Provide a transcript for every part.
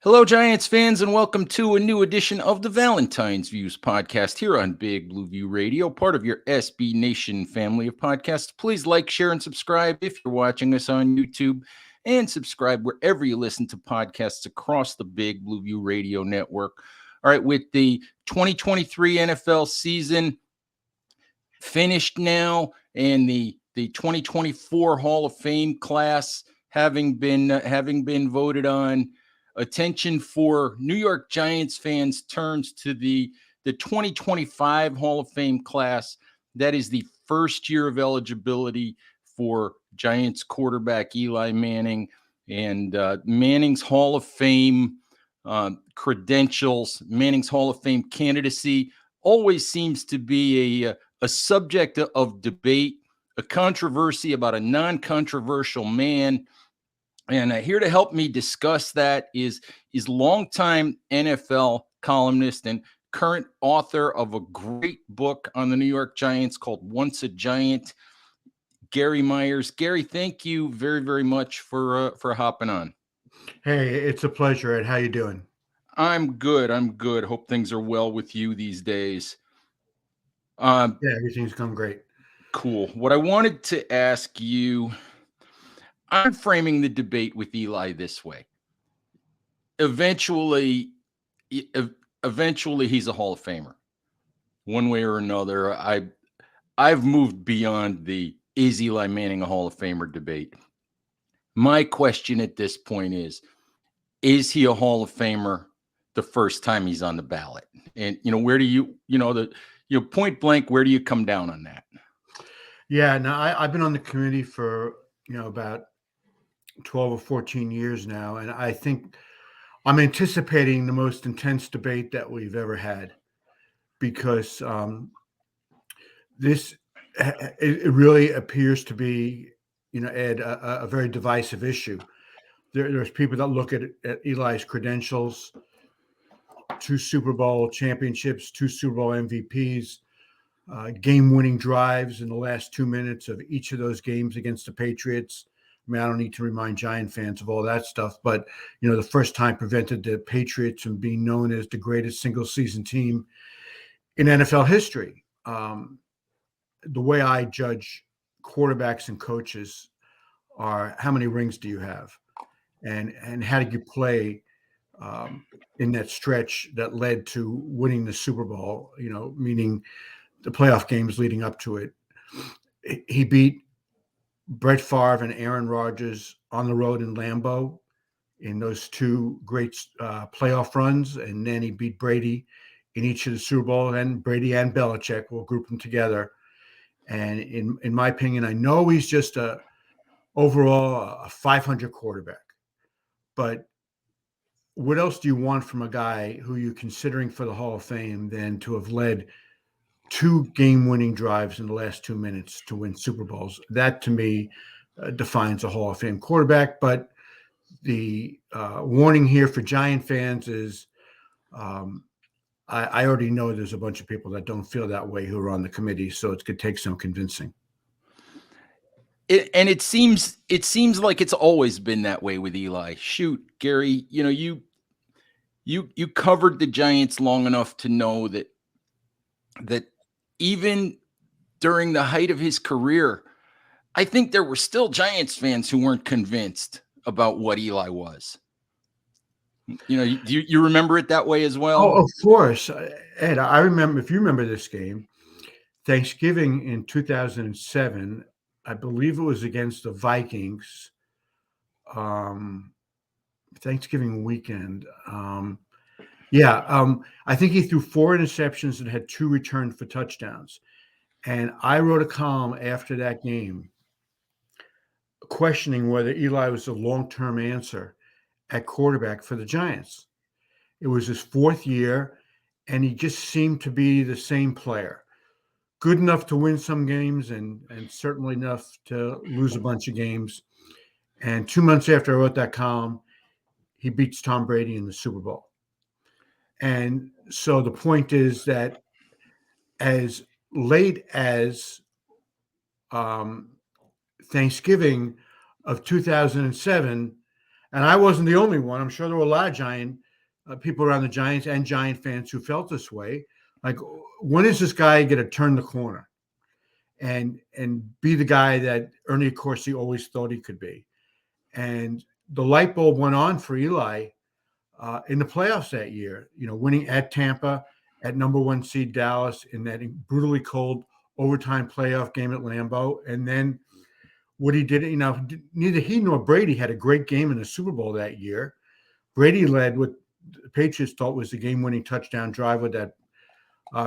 Hello, Giants fans, and welcome to a new edition of the Valentine's Views podcast here on Big Blue View Radio, part of your SB Nation family of podcasts. Please like, share, and subscribe if you're watching us on YouTube, and subscribe wherever you listen to podcasts across the Big Blue View Radio network. All right, with the 2023 NFL season finished now, and the 2024 Hall of Fame class having been voted on, attention for New York Giants fans turns to the 2025 Hall of Fame class. That is the first year of eligibility for Giants quarterback Eli Manning, and Manning's Hall of Fame credentials, Manning's Hall of Fame candidacy always seems to be a subject of debate, a controversy about a non-controversial man. And here to help me discuss that is longtime NFL columnist and current author of a great book on the New York Giants called Once a Giant, Gary Myers. Gary, thank you very, very much for hopping on. Hey, it's a pleasure, Ed. How you doing? I'm good. Hope things are well with you these days. Yeah, everything's going great. Cool. What I wanted to ask you, I'm framing the debate with Eli this way. Eventually, he's a Hall of Famer, one way or another. I've moved beyond the is Eli Manning a Hall of Famer debate. My question at this point is he a Hall of Famer the first time he's on the ballot? And where do you point blank, where do you come down on that? Yeah, now I've been on the committee for about 12 or 14 years now, and I think I'm anticipating the most intense debate that we've ever had, because it really appears to be, Ed, a very divisive issue. There's people that look at Eli's credentials: 2 Super Bowl championships, 2 Super Bowl MVPs, game-winning drives in the last 2 minutes of each of those games against the Patriots. I mean, I don't need to remind Giant fans of all that stuff, but the first time prevented the Patriots from being known as the greatest single-season team in NFL history. The way I judge quarterbacks and coaches are, how many rings do you have, and how did you play in that stretch that led to winning the Super Bowl? Meaning the playoff games leading up to it. He beat Brett Favre and Aaron Rodgers on the road in Lambeau in those 2 great playoff runs, and then he beat Brady in each of the Super Bowl, and Brady and Belichick, will group them together. And in my opinion, I know he's just overall a 500 quarterback, but what else do you want from a guy who you're considering for the Hall of Fame than to have led 2 game-winning drives in the last 2 minutes to win Super Bowls? That, to me, defines a Hall of Fame quarterback. But the warning here for Giant fans is, I already know there's a bunch of people that don't feel that way who are on the committee, so it could take some convincing. It seems like it's always been that way with Eli. Shoot, Gary, you covered the Giants long enough to know that even during the height of his career, I think there were still Giants fans who weren't convinced about what Eli was. Do you remember it that way as well? Oh, of course, Ed. I remember, if you remember this game, Thanksgiving in 2007. I believe it was against the Vikings. Thanksgiving weekend. I think he threw 4 interceptions and had 2 returned for touchdowns. And I wrote a column after that game questioning whether Eli was a long-term answer at quarterback for the Giants. It was his 4th year, and he just seemed to be the same player. Good enough to win some games, and certainly enough to lose a bunch of games. And 2 months after I wrote that column, he beats Tom Brady in the Super Bowl. And so the point is that as late as Thanksgiving of 2007, And I wasn't the only one. I'm sure there were a lot of Giant people around the Giants and Giant fans who felt this way. Like, when is this guy going to turn the corner and be the guy that Ernie Accorsi always thought he could be? And the light bulb went on for Eli in the playoffs that year. Winning at Tampa, at number 1 seed Dallas in that brutally cold overtime playoff game at Lambeau, and then what he did. Neither he nor Brady had a great game in the Super Bowl that year. Brady led what the Patriots thought was the game-winning touchdown drive with that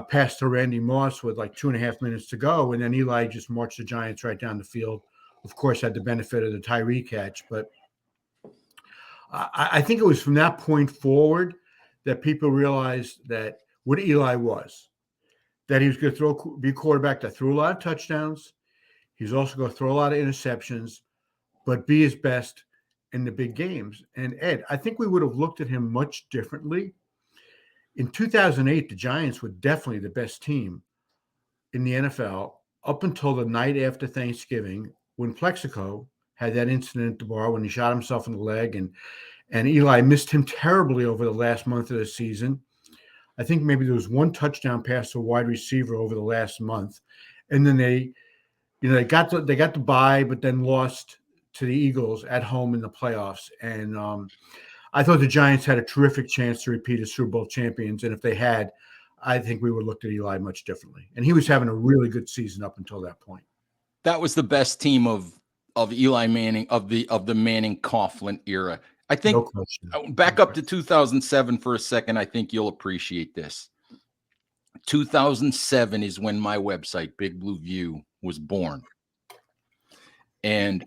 pass to Randy Moss with like 2.5 minutes to go, and then Eli just marched the Giants right down the field. Of course, had the benefit of the Tyree catch, but I think it was from that point forward that people realized that what Eli was, that he was going to be a quarterback that threw a lot of touchdowns. He's also going to throw a lot of interceptions, but be his best in the big games. And Ed, I think we would have looked at him much differently. In 2008, the Giants were definitely the best team in the NFL up until the night after Thanksgiving, when Plexico had that incident at the bar when he shot himself in the leg, and Eli missed him terribly over the last month of the season. I think maybe there was one touchdown pass to a wide receiver over the last month, and then they got the bye, but then lost to the Eagles at home in the playoffs. And I thought the Giants had a terrific chance to repeat as Super Bowl champions, and if they had, I think we would have looked at Eli much differently. And he was having a really good season up until that point. That was the best team of Eli Manning, of the Manning Coughlin era. I think No question. Back up to 2007 for a second. I think you'll appreciate this. 2007 is when my website, Big Blue View, was born. And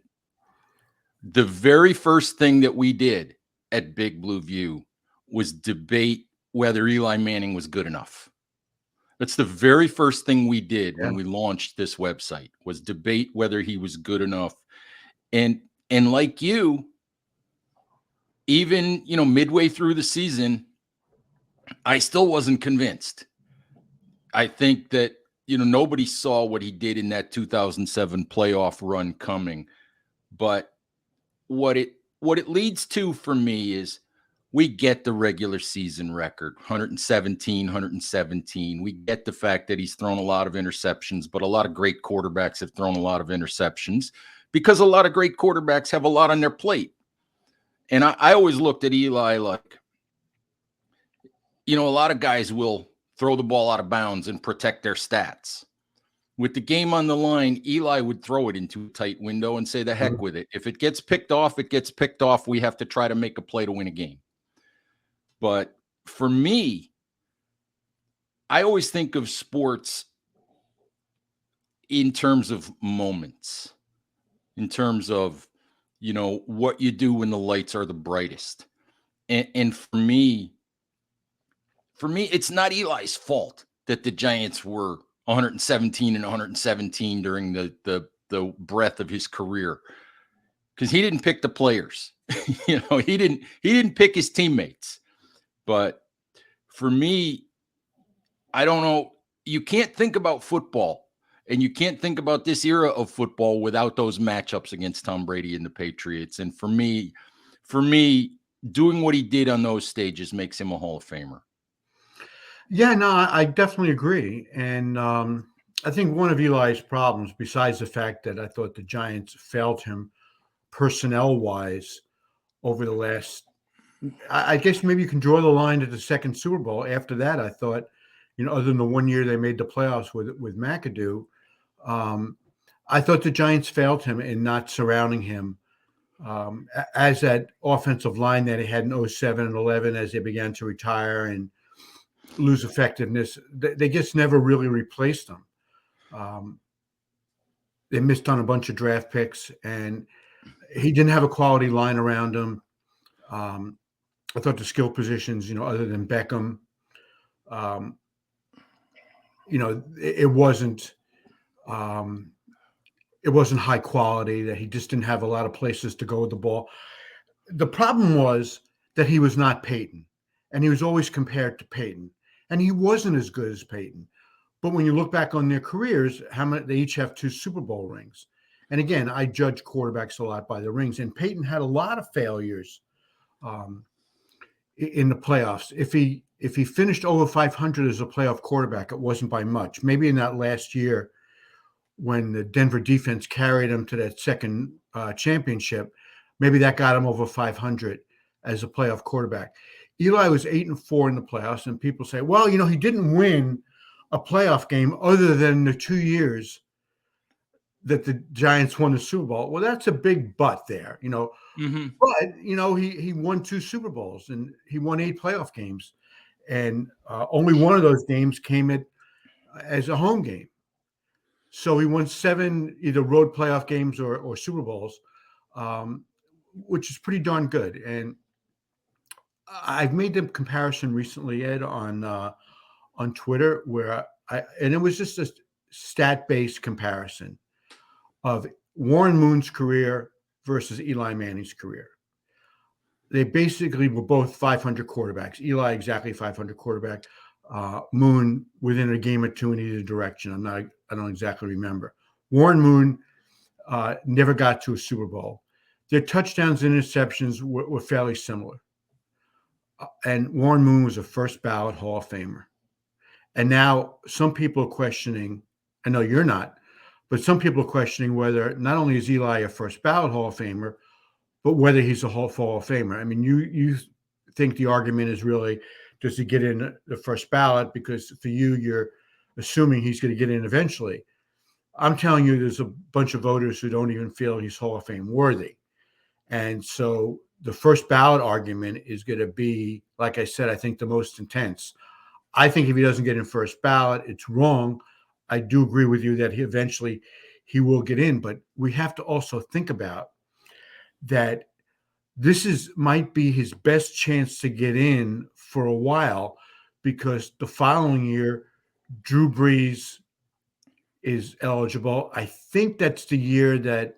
the very first thing that we did at Big Blue View was debate whether Eli Manning was good enough. That's the very first thing we did when we launched this website, was debate whether he was good enough. And like you, even, midway through the season, I still wasn't convinced. I think that, nobody saw what he did in that 2007 playoff run coming. But what it leads to for me is, we get the regular season record, 117. We get the fact that he's thrown a lot of interceptions, but a lot of great quarterbacks have thrown a lot of interceptions because a lot of great quarterbacks have a lot on their plate. And I always looked at Eli like, a lot of guys will throw the ball out of bounds and protect their stats. With the game on the line, Eli would throw it into a tight window and say, the heck with it. If it gets picked off, it gets picked off. We have to try to make a play to win a game. But for me, I always think of sports in terms of moments, in terms of, what you do when the lights are the brightest. And for me, it's not Eli's fault that the Giants were 117 during the breadth of his career, because he didn't pick the players. He didn't pick his teammates. But for me, I don't know. You can't think about football, and you can't think about this era of football without those matchups against Tom Brady and the Patriots. And for me, doing what he did on those stages makes him a Hall of Famer. Yeah, no, I definitely agree. And I think one of Eli's problems, besides the fact that I thought the Giants failed him personnel-wise over the last, I guess maybe you can draw the line to the second Super Bowl. After that, I thought, other than the one year they made the playoffs with McAdoo, I thought the Giants failed him in not surrounding him as that offensive line that he had in 07 and 11 as they began to retire and lose effectiveness. They just never really replaced them. They missed on a bunch of draft picks, and he didn't have a quality line around him. I thought the skill positions, other than Beckham, it wasn't high quality, that he just didn't have a lot of places to go with the ball. The problem was that he was not Peyton, and he was always compared to Peyton, and he wasn't as good as Peyton. But when you look back on their careers, they each have 2 Super Bowl rings. And again, I judge quarterbacks a lot by the rings, and Peyton had a lot of failures um, in the playoffs. If he finished over 500 as a playoff quarterback, it wasn't by much. Maybe in that last year when the Denver defense carried him to that second championship, maybe that got him over 500 as a playoff quarterback. Eli was 8-4 in the playoffs, and people say, well, he didn't win a playoff game other than the 2 years that the Giants won the Super Bowl. Well, that's a big but there, Mm-hmm. But he won 2 Super Bowls and he won 8 playoff games, and only one of those games came as a home game. So he won 7 either road playoff games or Super Bowls, which is pretty darn good. And I've made the comparison recently, Ed, on Twitter, and it was just a stat-based comparison of Warren Moon's career versus Eli Manning's career. They basically were both 500 quarterbacks. Eli exactly 500 quarterback. Moon within a game or two in either direction. I don't exactly remember. Warren Moon never got to a Super Bowl. Their touchdowns and interceptions were fairly similar. And Warren Moon was a first ballot Hall of Famer. And now some people are questioning, I know you're not, but some people are questioning whether not only is Eli a first ballot Hall of Famer, but whether he's a Hall of Famer. I mean, you think the argument is really, does he get in the first ballot? Because for you're assuming he's going to get in eventually. I'm telling you, there's a bunch of voters who don't even feel he's Hall of Fame worthy. And so the first ballot argument is going to be, like I said, I think the most intense. I think if he doesn't get in first ballot, it's wrong. I do agree with you that he will get in, but we have to also think about that this might be his best chance to get in for a while, because the following year, Drew Brees is eligible. I think that's the year that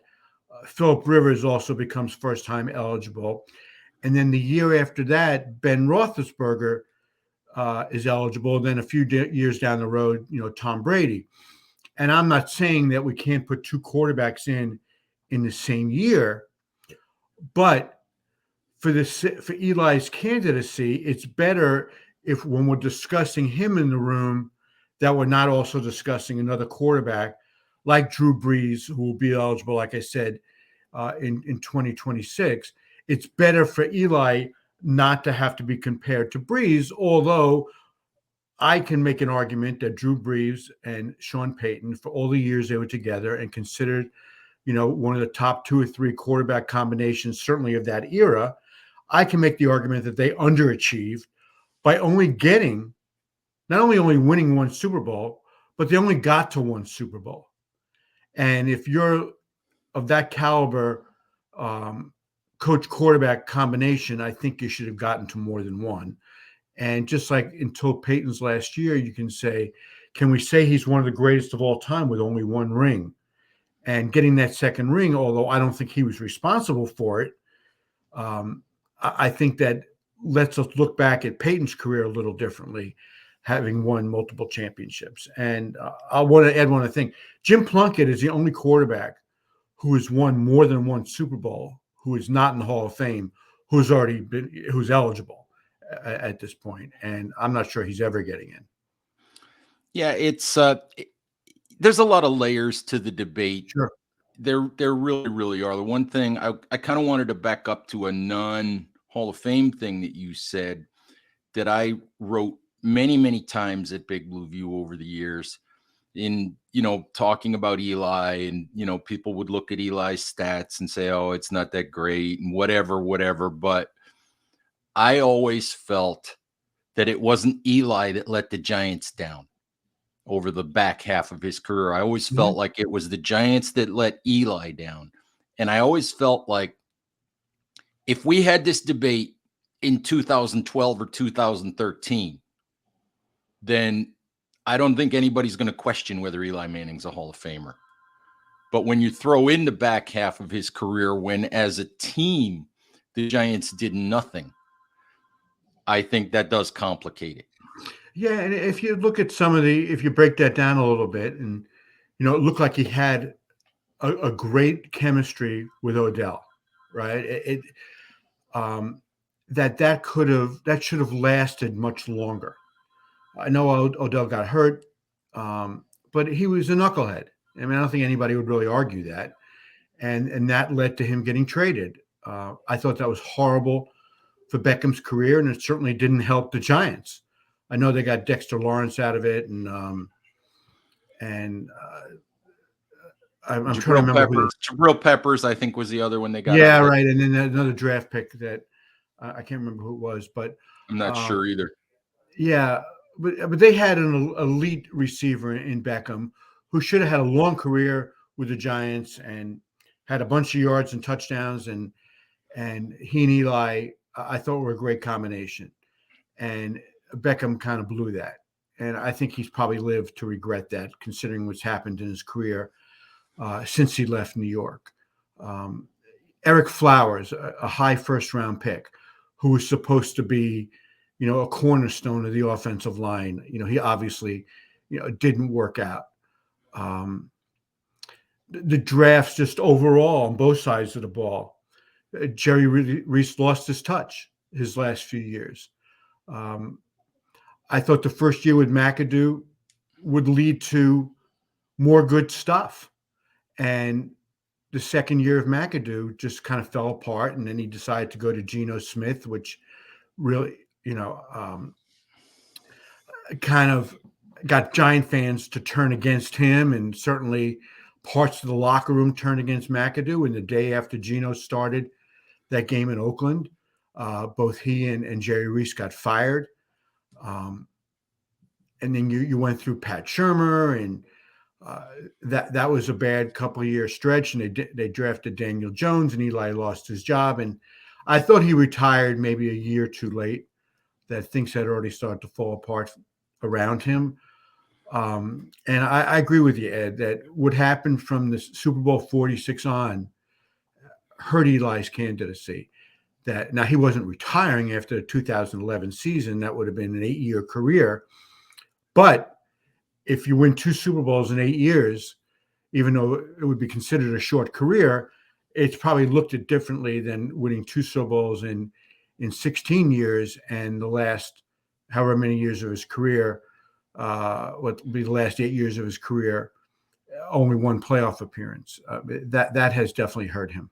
Phillip Rivers also becomes first-time eligible. And then the year after that, Ben Roethlisberger is eligible. Then a few years down the road, Tom Brady. And I'm not saying that we can't put 2 quarterbacks in the same year, but for Eli's candidacy, it's better if when we're discussing him in the room, that we're not also discussing another quarterback like Drew Brees, who will be eligible, like I said, in 2026. It's better for Eli not to have to be compared to Brees, although I can make an argument that Drew Brees and Sean Payton, for all the years they were together and considered, one of the top 2 or 3 quarterback combinations, certainly of that era, I can make the argument that they underachieved by not only winning 1 Super Bowl, but they only got to 1 Super Bowl. And if you're of that caliber, coach quarterback combination, I think you should have gotten to more than 1. And just like until Peyton's last year, you can we say he's one of the greatest of all time with only 1 ring? And getting that second ring, although I don't think he was responsible for it, I think that lets us look back at Peyton's career a little differently, having won multiple championships. And I want to add one thing. Jim Plunkett is the only quarterback who has won more than 1 Super Bowl, who is not in the Hall of Fame, who's eligible at this point. And I'm not sure he's ever getting in. Yeah, there's a lot of layers to the debate. Sure. There really, really are. The one thing I kind of wanted to back up to a non-Hall of Fame thing that you said that I wrote many, many times at Big Blue View over the years in, talking about Eli, and, people would look at Eli's stats and say, oh, it's not that great and whatever. But I always felt that it wasn't Eli that let the Giants down over the back half of his career. I always felt like it was the Giants that let Eli down. And I always felt like if we had this debate in 2012 or 2013, then I don't think anybody's going to question whether Eli Manning's a Hall of Famer. But when you throw in the back half of his career, when as a team, the Giants did nothing, I think that does complicate it. Yeah, and if you look at if you break that down a little bit, and it looked like he had a great chemistry with Odell, right? that should have lasted much longer. I know Odell got hurt, but he was a knucklehead. I mean, I don't think anybody would really argue that, and that led to him getting traded. I thought that was horrible for Beckham's career, and it certainly didn't help the Giants. I know they got Dexter Lawrence out of it, and I'm trying to remember who. Jabril Peppers, I think, was the other one they got out Yeah, of it. right. And then another draft pick that I can't remember who it was, but I'm not sure either. yeah, but they had an elite receiver in Beckham who should have had a long career with the Giants and had a bunch of yards and touchdowns, and he and Eli I thought were a great combination, and Beckham kind of blew that, and I think he's probably lived to regret that, considering what's happened in his career since he left New York. Eric Flowers, a high first-round pick, who was supposed to be, a cornerstone of the offensive line. He obviously, didn't work out. The drafts just overall on both sides of the ball. Jerry Reese lost his touch his last few years. I thought the first year with McAdoo would lead to more good stuff. And the second year of McAdoo just kind of fell apart. And then he decided to go to Geno Smith, which really, kind of got Giant fans to turn against him, and certainly parts of the locker room turned against McAdoo. And the day after Geno started that game in Oakland, both he and Jerry Reese got fired. And then you went through Pat Shurmur, and that was a bad couple of year stretch. And they drafted Daniel Jones, and Eli lost his job. And I thought he retired maybe a year too late, that things had already started to fall apart around him. And I agree with you, Ed, that what happened from the Super Bowl 46 on hurt Eli's candidacy. That now he wasn't retiring after the 2011 season. That would have been an 8-year career. But if you win 2 Super Bowls in 8 years, even though it would be considered a short career, it's probably looked at differently than winning 2 Super Bowls in 16 years, and the last however many years of his career, what would be the last 8 years of his career, only one playoff appearance. That has definitely hurt him.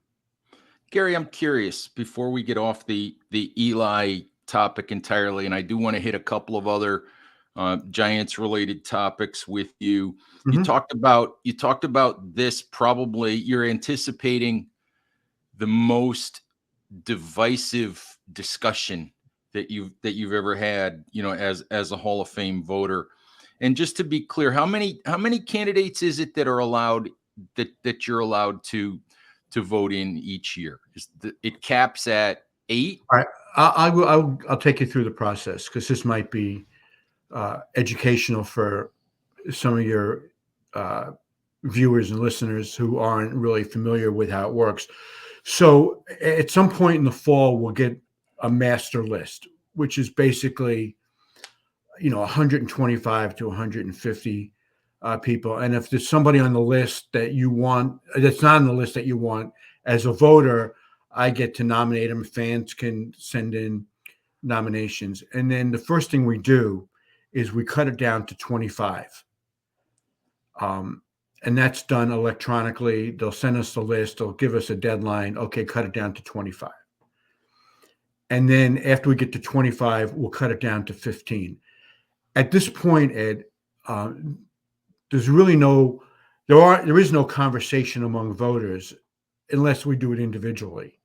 Gary, I'm curious, before we get off the Eli topic entirely, and I do want to hit a couple of other Giants related topics with you. Mm-hmm. You talked about this, probably you're anticipating the most divisive discussion that you've ever had, as a Hall of Fame voter. And just to be clear, how many candidates is it that are allowed, that you're allowed to vote in each year? It caps at 8? All right, I'll take you through the process, because this might be educational for some of your viewers and listeners who aren't really familiar with how it works. So at some point in the fall, we'll get a master list, which is basically, 125 to 150 people. And if there's somebody on the list that you want, that's not on the list that you want, as a voter, I get to nominate them. Fans can send in nominations. And then the first thing we do is we cut it down to 25. And that's done electronically. They'll send us the list. They'll give us a deadline. Okay, cut it down to 25. And then after we get to 25, we'll cut it down to 15. At this point, Ed, there's really there is no conversation among voters unless we do it individually.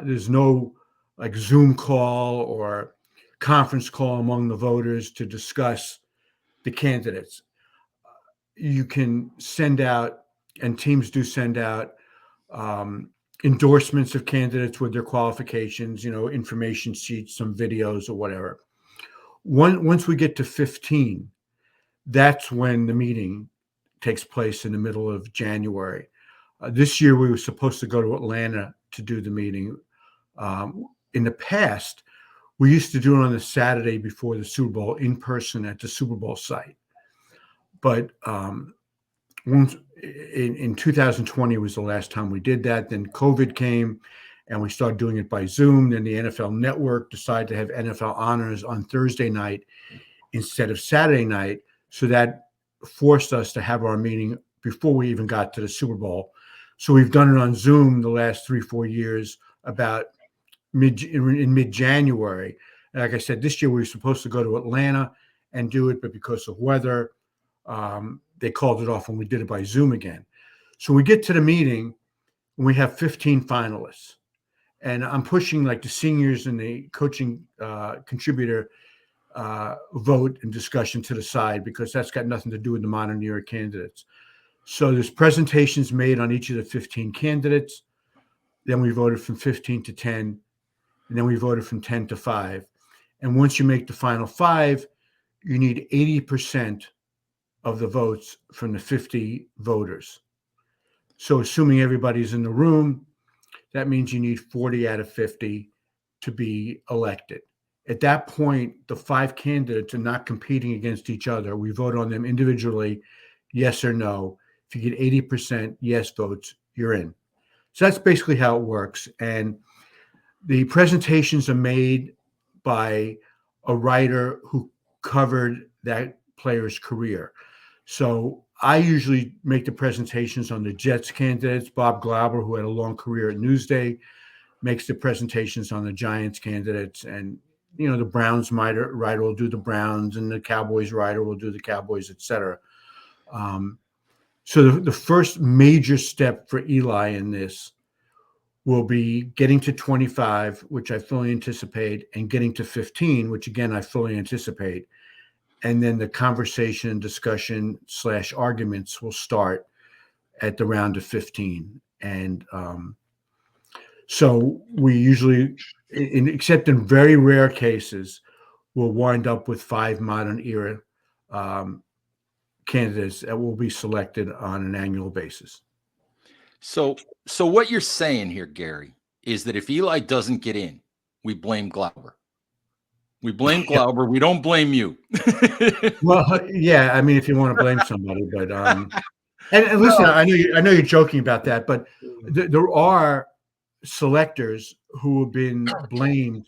There's no like Zoom call or conference call among the voters to discuss the candidates. You can send out, and teams do send out, endorsements of candidates with their qualifications, information sheets, some videos or whatever. Once we get to 15, that's when the meeting takes place in the middle of January. This year, we were supposed to go to Atlanta to do the meeting. In the past, we used to do it on the Saturday before the Super Bowl in person at the Super Bowl site. But once in 2020 was the last time we did that. Then COVID came, and we started doing it by Zoom. Then the NFL Network decided to have NFL Honors on Thursday night instead of Saturday night. So that forced us to have our meeting before we even got to the Super Bowl. So we've done it on Zoom the last 3-4 years, about in mid-January. Like I said, this year we were supposed to go to Atlanta and do it, but because of weather, they called it off, and we did it by Zoom again. So we get to the meeting, and we have 15 finalists. And I'm pushing like the seniors and the coaching contributor vote and discussion to the side, because that's got nothing to do with the modern era candidates. So there's presentations made on each of the 15 candidates. Then we voted from 15 to 10, and then we voted from 10 to 5. And once you make the final 5, you need 80% of the votes from the 50 voters. So assuming everybody's in the room, that means you need 40 out of 50 to be elected. At that point, the 5 candidates are not competing against each other. We vote on them individually, yes or no. If you get 80% yes votes, you're in. So that's basically how it works. And the presentations are made by a writer who covered that player's career. So I usually make the presentations on the Jets candidates. Bob Glauber, who had a long career at Newsday, makes the presentations on the Giants candidates. And, the Browns writer will do the Browns, and the Cowboys writer will do the Cowboys, et cetera. So the first major step for Eli in this will be getting to 25, which I fully anticipate, and getting to 15, which again, I fully anticipate. And then the conversation, discussion / arguments will start at the round of 15. And so we usually, except in very rare cases, will wind up with 5 modern era candidates that will be selected on an annual basis. So what you're saying here, Gary, is that if Eli doesn't get in, we blame Glauber. We blame Glauber. We don't blame you. Well, yeah. I mean, if you want to blame somebody, but and listen, I know you're joking about that, but there are selectors who have been blamed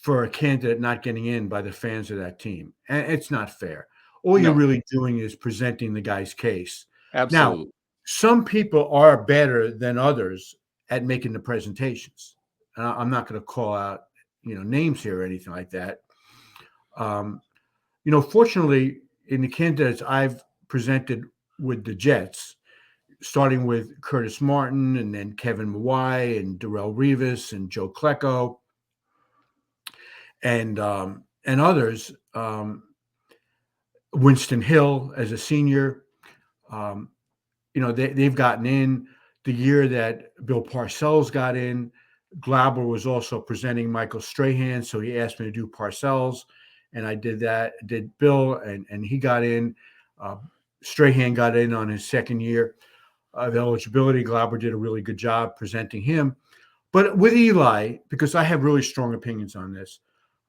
for a candidate not getting in by the fans of that team, and it's not fair. All you're really doing is presenting the guy's case. Absolutely. Now, some people are better than others at making the presentations. I'm not going to call out, names here or anything like that. Fortunately, in the candidates I've presented with the Jets, starting with Curtis Martin and then Kevin Mawai and Darrelle Revis and Joe Klecko and others, Winston Hill as a senior, they've gotten in. The year that Bill Parcells got in, Glauber was also presenting Michael Strahan, so he asked me to do Parcells, and I did that. Did Bill, and he got in. Strahan got in on his second year of eligibility. Glauber did a really good job presenting him. But with Eli, because I have really strong opinions on this,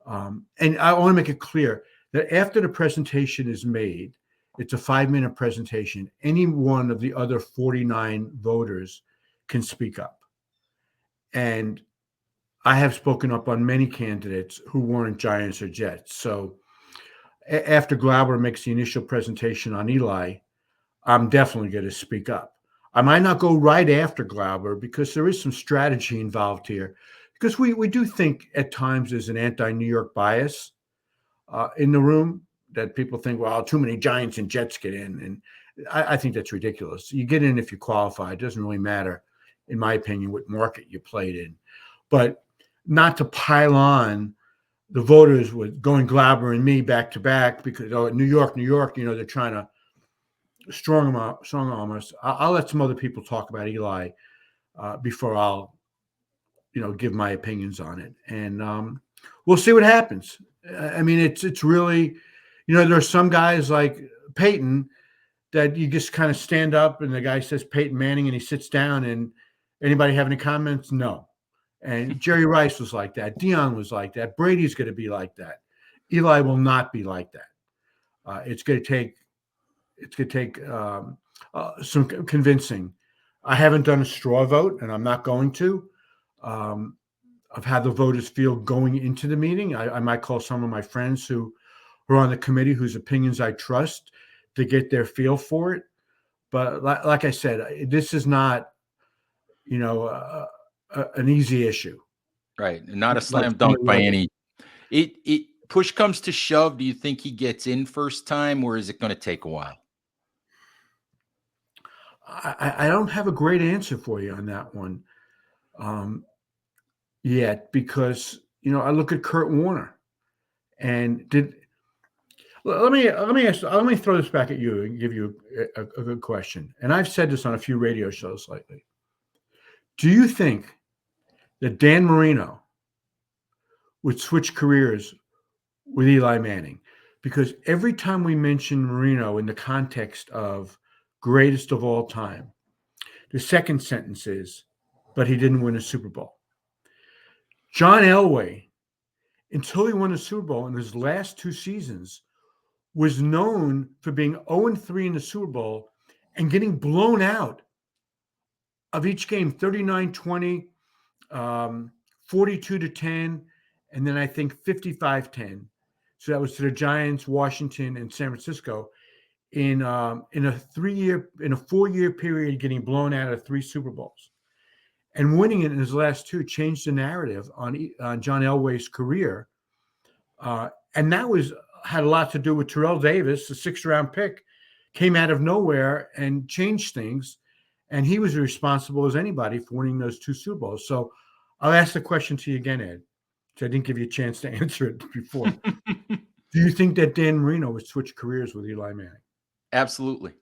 and I want to make it clear that after the presentation is made, it's a 5-minute presentation. Any one of the other 49 voters can speak up. And I have spoken up on many candidates who weren't Giants or Jets. So after Glauber makes the initial presentation on Eli, I'm definitely going to speak up. I might not go right after Glauber because there is some strategy involved here. Because we do think at times there's an anti-New York bias in the room, that people think, well, too many Giants and Jets get in. And I think that's ridiculous. You get in if you qualify. It doesn't really matter, in my opinion, what market you played in. But not to pile on the voters with going Glauber and me back to back because, New York, they're trying to strong arm us. I'll let some other people talk about Eli before I'll, give my opinions on it. And we'll see what happens. I mean, it's really, there are some guys like Peyton that you just kind of stand up and the guy says Peyton Manning and he sits down, and anybody have any comments? No. And Jerry Rice was like that. Dion was like that. Brady's going to be like that. Eli will not be like that. It's going to take some convincing. I haven't done a straw vote, and I'm not going to. of how the voters feel going into the meeting. I might call some of my friends who are on the committee whose opinions I trust to get their feel for it. But like I said, this is not, an easy issue. Right. And not a Like slam some dunk of the by others. any. It push comes to shove. Do you think he gets in first time, or is it going to take a while? I don't have a great answer for you on that one yet, because I look at Kurt Warner and let me throw this back at you and give you a good question. And I've said this on a few radio shows lately. Do you think that Dan Marino would switch careers with Eli Manning? Because every time we mention Marino in the context of greatest of all time, the second sentence is, but he didn't win a Super Bowl. John Elway, until he won a Super Bowl in his last two seasons, was known for being 0-3 in the Super Bowl and getting blown out of each game, 39-20, 42-10, and then I think 55-10. So that was to the Giants, Washington, and San Francisco in a 4-year period, getting blown out of 3 Super Bowls. And winning it in his last 2 changed the narrative on John Elway's career. And that had a lot to do with Terrell Davis, the 6th-round pick, came out of nowhere and changed things. And he was responsible as anybody for winning those 2 Super Bowls. So I'll ask the question to you again, Ed, because I didn't give you a chance to answer it before. Do you think that Dan Marino would switch careers with Eli Manning? Absolutely.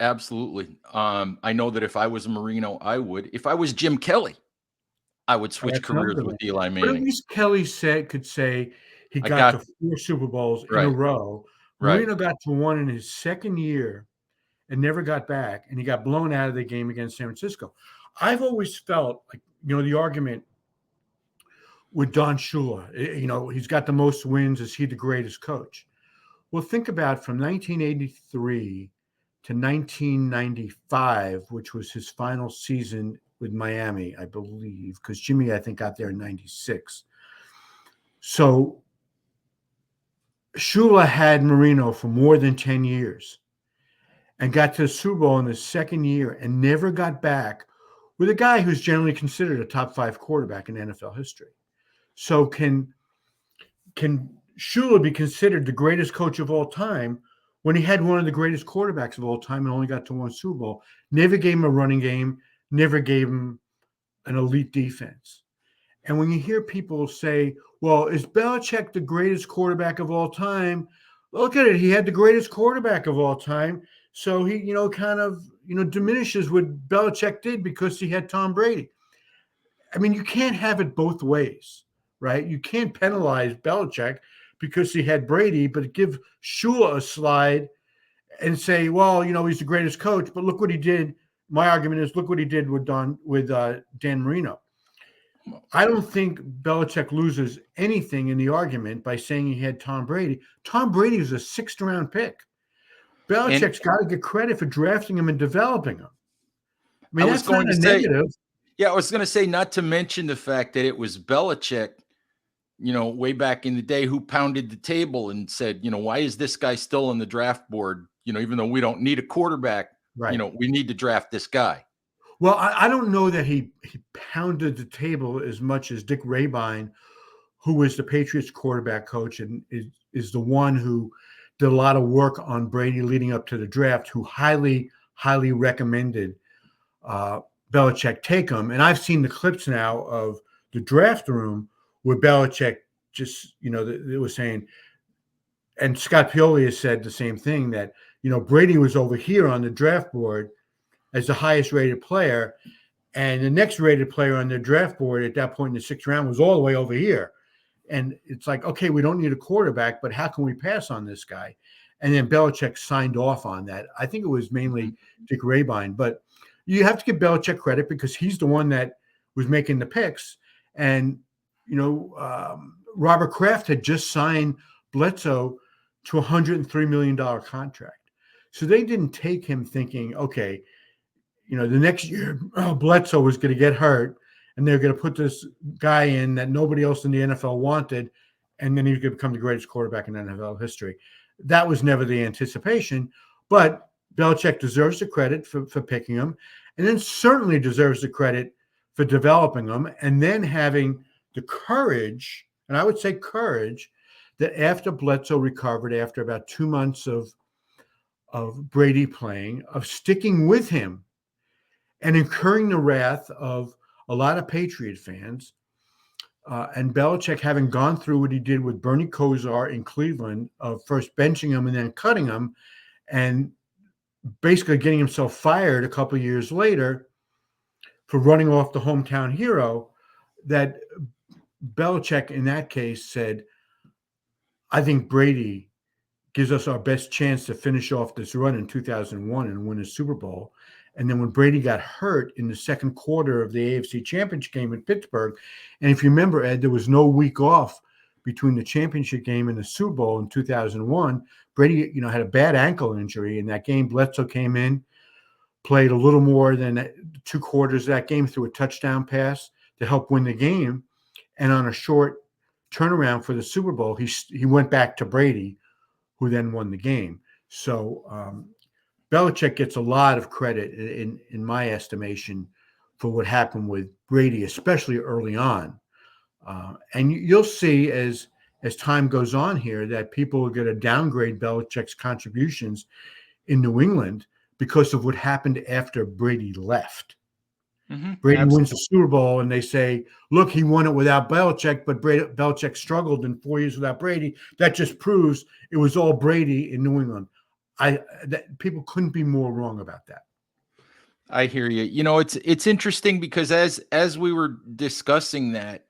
Absolutely. I know that if I was a Marino, I would. If I was Jim Kelly, I would switch That's another careers good with one. Eli But at Manning. least Kelly could say he I got got to 4 Super Bowls in a right, row. right. Marino got to 1 in his second year and never got back, and he got blown out of the game against San Francisco. I've always felt like, the argument with Don Shula, he's got the most wins. Is he the greatest coach? Well, think about from 1983 to 1995, which was his final season with Miami, I believe, because Jimmy, I think, got there in 96. So Shula had Marino for more than 10 years and got to the Super Bowl in his second year and never got back with a guy who's generally considered a top 5 quarterback in NFL history. So can Shula be considered the greatest coach of all time when he had one of the greatest quarterbacks of all time and only got to 1 Super Bowl? Never gave him a running game, never gave him an elite defense. And when you hear people say, well, is Belichick the greatest quarterback of all time? Look at it. He had the greatest quarterback of all time. So he, kind of, diminishes what Belichick did because he had Tom Brady. I mean, you can't have it both ways, right? You can't penalize Belichick because he had Brady, but give Shula a slide and say, well, he's the greatest coach, but look what he did. My argument is, look what he did with Dan Marino. I don't think Belichick loses anything in the argument by saying he had Tom Brady. Tom Brady was a 6th-round pick. Belichick's got to get credit for drafting him and developing him. I mean, that's not a negative. Yeah, I was going to say, not to mention the fact that it was Belichick, way back in the day, who pounded the table and said, why is this guy still on the draft board? Even though we don't need a quarterback, right. We need to draft this guy. Well, I don't know that he pounded the table as much as Dick Rabine, who was the Patriots quarterback coach and is the one who did a lot of work on Brady leading up to the draft, who highly, highly recommended Belichick take him. And I've seen the clips now of the draft room where Belichick just, it was saying, and Scott Pioli has said the same thing, that, Brady was over here on the draft board as the highest rated player. And the next rated player on the draft board at that point in the 6th round was all the way over here. And it's like, okay, we don't need a quarterback, but how can we pass on this guy? And then Belichick signed off on that. I think it was mainly Dick Rabine, but you have to give Belichick credit because he's the one that was making the picks. And, Robert Kraft had just signed Bledsoe to a $103 million contract. So they didn't take him thinking, okay, the next year Bledsoe was going to get hurt and they're going to put this guy in that nobody else in the NFL wanted, and then he's going to become the greatest quarterback in NFL history. That was never the anticipation, but Belichick deserves the credit for picking him, and then certainly deserves the credit for developing him, and then having the courage, and I would say courage, that after Bledsoe recovered, after about 2 months of Brady playing, of sticking with him and incurring the wrath of a lot of Patriot fans, and Belichick having gone through what he did with Bernie Kosar in Cleveland, of first benching him and then cutting him, and basically getting himself fired a couple of years later for running off the hometown hero, that Belichick in that case said, I think Brady gives us our best chance to finish off this run in 2001 and win a Super Bowl. And then when Brady got hurt in the second quarter of the AFC Championship game in Pittsburgh, and if you remember, Ed, there was no week off between the championship game and the Super Bowl in 2001. Brady, had a bad ankle injury in that game. Bledsoe came in, played a little more than 2 quarters of that game, threw a touchdown pass to help win the game. And on a short turnaround for the Super Bowl, he went back to Brady, who then won the game. So Belichick gets a lot of credit in my estimation for what happened with Brady, especially early on. And you'll see as time goes on here that people are going to downgrade Belichick's contributions in New England because of what happened after Brady left. Mm-hmm. Brady Absolutely. wins the Super Bowl, and they say, look, he won it without Belichick, but Belichick struggled in 4 years without Brady. That just proves it was all Brady in New England. People couldn't be more wrong about that. I hear you. It's interesting because as we were discussing that,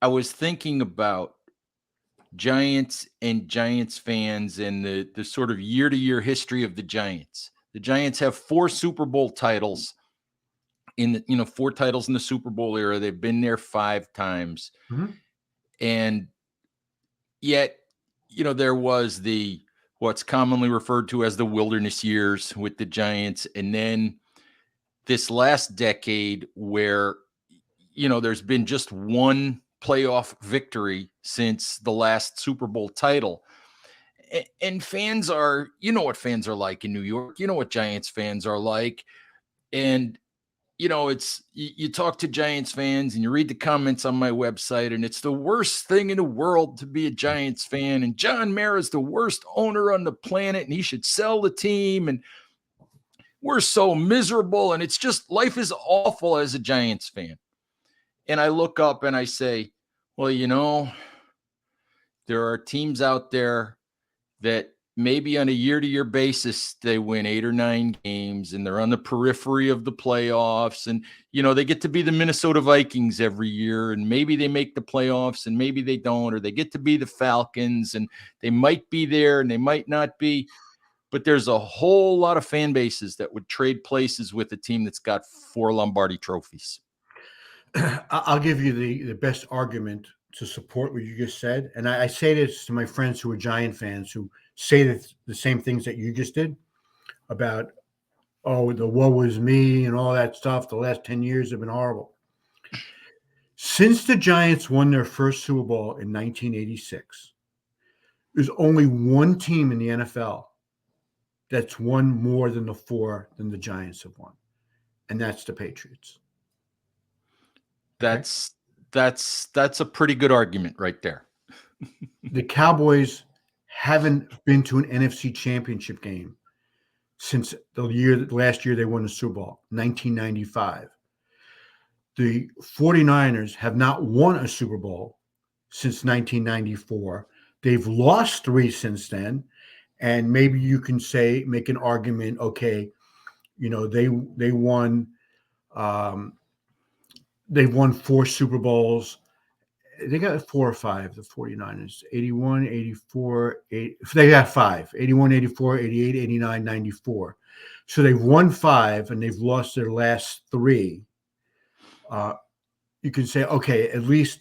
I was thinking about Giants and Giants fans and the sort of year-to-year history of the Giants. The Giants have 4 Super Bowl titles in the 4 titles in the Super Bowl era. They've been there 5 times. Mm-hmm. And yet, there was what's commonly referred to as the wilderness years with the Giants, and then this last decade where there's been just one playoff victory since the last Super Bowl title. And fans are, what fans are like in New York, what Giants fans are like. And, it's, you talk to Giants fans and you read the comments on my website, and it's the worst thing in the world to be a Giants fan. And John Mara is the worst owner on the planet, and he should sell the team. And we're so miserable. And it's just, life is awful as a Giants fan. And I look up and I say, well, there are teams out there that maybe on a year-to-year basis, they win 8 or 9 games and they're on the periphery of the playoffs. And, they get to be the Minnesota Vikings every year, and maybe they make the playoffs and maybe they don't, or they get to be the Falcons and they might be there and they might not be. But there's a whole lot of fan bases that would trade places with a team that's got 4 Lombardi trophies. I'll give you the best argument to support what you just said. And I say this to my friends who are Giant fans who say the same things that you just did about, the woe is me and all that stuff. The last 10 years have been horrible. Since the Giants won their first Super Bowl in 1986, there's only one team in the NFL that's won more than the 4 than the Giants have won. And that's the Patriots. That's a pretty good argument right there. The Cowboys haven't been to an NFC championship game since last year they won the Super Bowl, 1995. The 49ers have not won a Super Bowl since 1994. They've lost 3 since then. And maybe you can make an argument, okay, they won, they've won 4 Super Bowls. They got 4 or 5, the 49ers, 81, 84, 8. They got 5, 81, 84, 88, 89, 94. So they've won 5 and they've lost their last 3. You can say, okay, at least,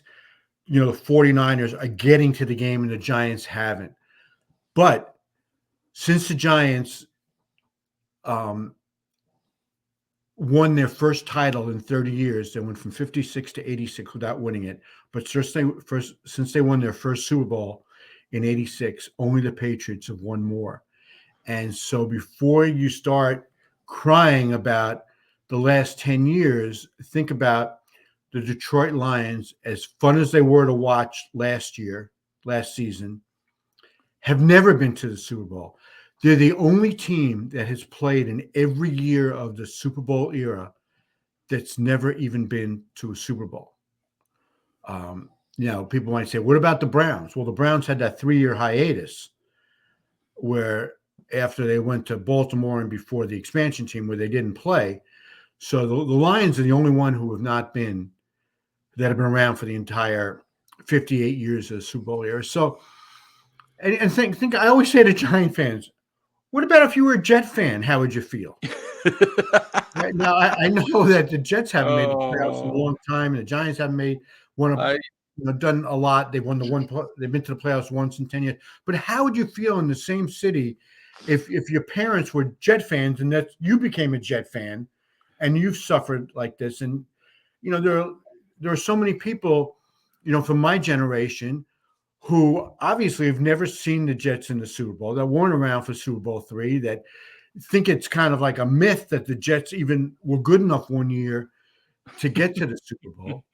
the 49ers are getting to the game and the Giants haven't. But since the Giants won their first title in 30 years. They went from 56 to 86 without winning it. But since they won their first Super Bowl in 86, only the Patriots have won more. And so before you start crying about the last 10 years, think about the Detroit Lions, as fun as they were to watch last season, have never been to the Super Bowl. They're the only team that has played in every year of the Super Bowl era that's never even been to a Super Bowl. People might say, what about the Browns? Well, the Browns had that 3-year hiatus where after they went to Baltimore and before the expansion team where they didn't play. So the Lions are the only one who have not been, that have been around for the entire 58 years of the Super Bowl era. So, and think, I always say to Giant fans, what about if you were a Jet fan? How would you feel? Right now, I know that the Jets haven't made the playoffs in a Oh, long time, and the Giants haven't made one of I done a lot. They've won they've been to the playoffs once in 10 years. But how would you feel in the same city if your parents were Jet fans and that you became a Jet fan and you've suffered like this? And there are so many people, from my generation who obviously have never seen the Jets in the Super Bowl, that weren't around for Super Bowl III, that think it's kind of like a myth that the Jets even were good enough one year to get to the Super Bowl,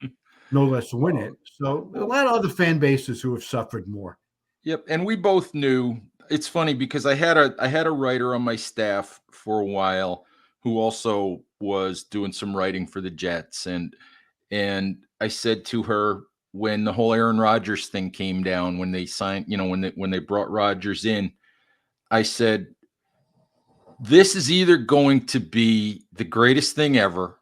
no less to win oh, it. So a well, lot of other fan bases who have suffered more. yep, and we both knew. It's funny because I had a writer on my staff for a while who also was doing some writing for the Jets, and I said to her when the whole Aaron Rodgers thing came down, when they signed, when they brought Rodgers in, I said, this is either going to be the greatest thing ever,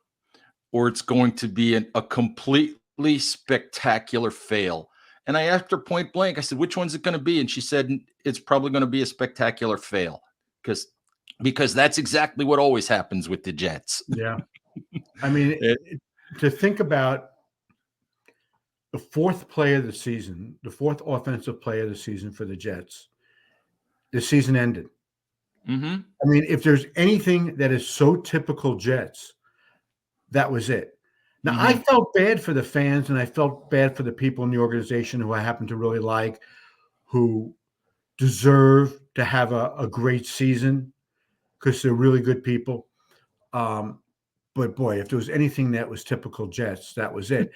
or it's going to be a completely spectacular fail. And I asked her point blank, I said, which one's it going to be? And she said, it's probably going to be a spectacular fail because that's exactly what always happens with the Jets. Yeah. I mean, It- to think about the fourth play of the season, the fourth offensive play of the season for the Jets, the season ended. Mhm, I mean, if there's anything that is so typical Jets, that was it. Now, I mhm. felt bad for the fans and I felt bad for the people in the organization who I happen to really like, who deserve to have a great season because they're really good people. Um, but boy, if there was anything that was typical Jets, that was it.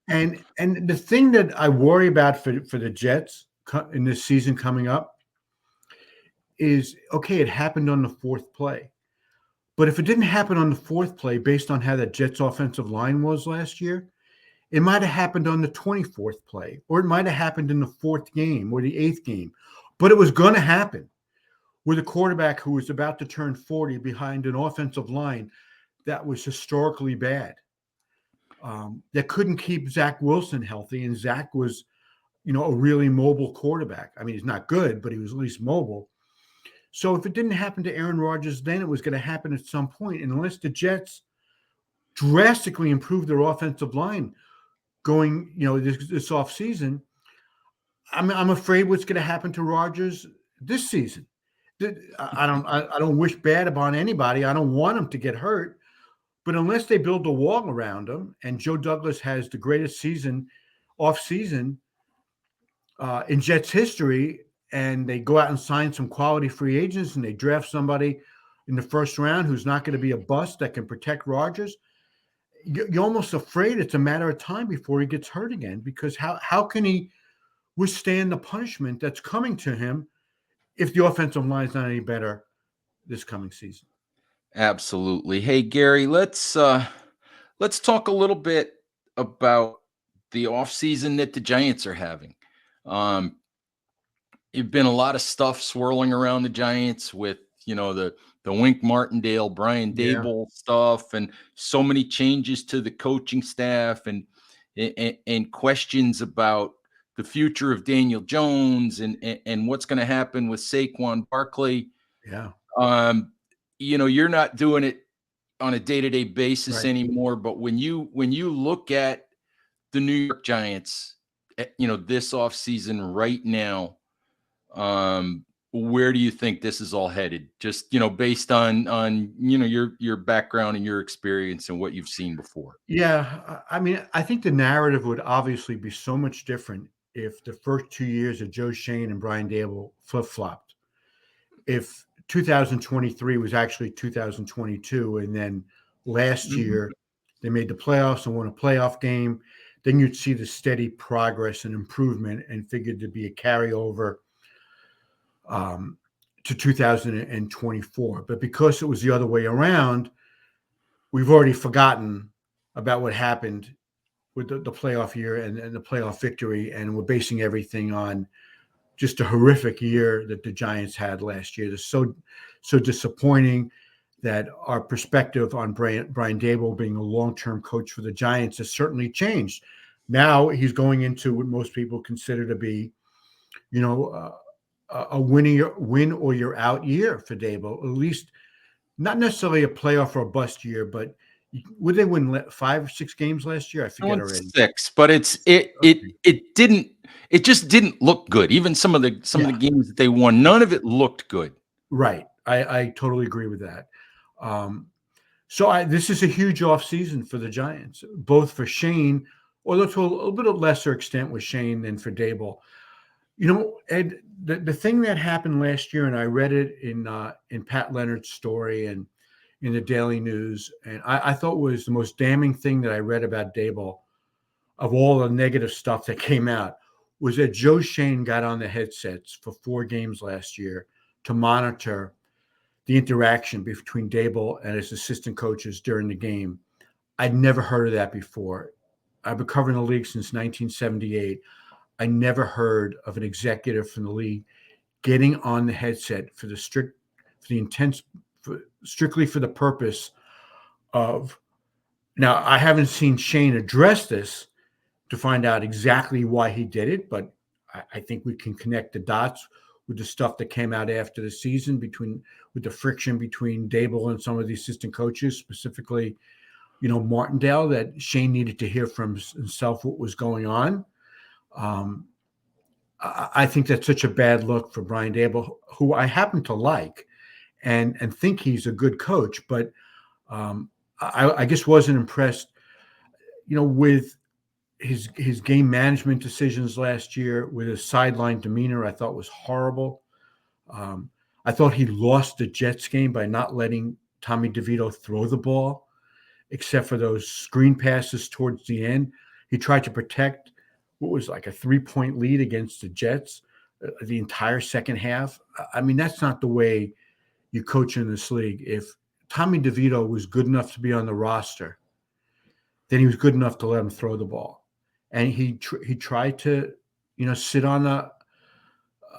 And the thing that I worry about for the Jets in this season coming up is, okay, it happened on the fourth play. But if it didn't happen on the fourth play based on how the Jets offensive line was last year, it might have happened on the 24th play, or it might have happened in the fourth game or the eighth game. But it was going to happen with a quarterback who was about to turn 40 behind an offensive line that was historically bad, that couldn't keep Zach Wilson healthy. And Zach was, a really mobile quarterback. I mean, he's not good, but he was at least mobile. So if it didn't happen to Aaron Rodgers, then it was going to happen at some point. And unless the Jets drastically improve their offensive line going, this offseason, I'm afraid what's going to happen to Rodgers this season. I don't wish bad upon anybody. I don't want him to get hurt. But unless they build a wall around him, and Joe Douglas has the greatest off season in Jets history, and they go out and sign some quality free agents, and they draft somebody in the first round who's not going to be a bust that can protect Rodgers, you're almost afraid it's a matter of time before he gets hurt again. Because how can he withstand the punishment that's coming to him if the offensive line is not any better this coming season? Absolutely. Hey, Gary, let's talk a little bit about the offseason that the Giants are having. Um, You've been a lot of stuff swirling around the Giants with, the Wink Martindale, Brian Yeah, Dable stuff, and so many changes to the coaching staff, and questions about the future of Daniel Jones, and what's going to happen with Saquon Barkley. yeah, Um, you're not doing it on a day-to-day basis right. anymore, but when you look at the New York Giants, this offseason right now, um, where do you think this is all headed? Just, based on, your background and your experience and what you've seen before. Yeah, I mean, I think the narrative would obviously be so much different if the first 2 years of Joe Shane and Brian Dable flip-flopped. If 2023 was actually 2022, and then last Mhm. year they made the playoffs and won a playoff game, then you'd see the steady progress and improvement and figured to be a carryover um, to 2024. But because it was the other way around, we've already forgotten about what happened with the playoff year and the playoff victory, and we're basing everything on just a horrific year that the Giants had last year. It's so disappointing that our perspective on Brian Dable being a long-term coach for the Giants has certainly changed. Now he's going into what most people consider to be, you know, a win or you're out year for Dable. At least not necessarily a playoff or a bust year, but would they win 5 or 6 games last year? I I forget went already. 6, but it just didn't look good. Even some of the Yeah, games that they won, none of it looked good. right. I totally agree with that. Um, So this is a huge offseason for the Giants, both for Shane, although to a little bit of lesser extent with Shane than for Dable. Ed, the thing that happened last year, and I read it in Pat Leonard's story and in the Daily News, and I thought was the most damning thing that I read about Dable of all the negative stuff that came out was that Joe Shane got on the headsets for 4 games last year to monitor the interaction between Dable and his assistant coaches during the game. I'd never heard of that before. I've been covering the league since 1978. I never heard of an executive from the league getting on the headset for the intense, strictly for the purpose of. Now, I haven't seen Shane address this to find out exactly why he did it, but I think we can connect the dots with the stuff that came out after the season with the friction between Dable and some of the assistant coaches, specifically, Martindale, that Shane needed to hear from himself what was going on. Um, I think that's such a bad look for Brian Dable, who I happen to like and think he's a good coach, but I just wasn't impressed, with his game management decisions last year, with his sideline demeanor. I thought was horrible. Um, I thought he lost the Jets game by not letting Tommy DeVito throw the ball, except for those screen passes towards the end. He tried to protect what was like a 3-point lead against the Jets the entire second half. I mean, that's not the way you coach in this league. If Tommy DeVito was good enough to be on the roster, then he was good enough to let him throw the ball. And he tried to, sit on a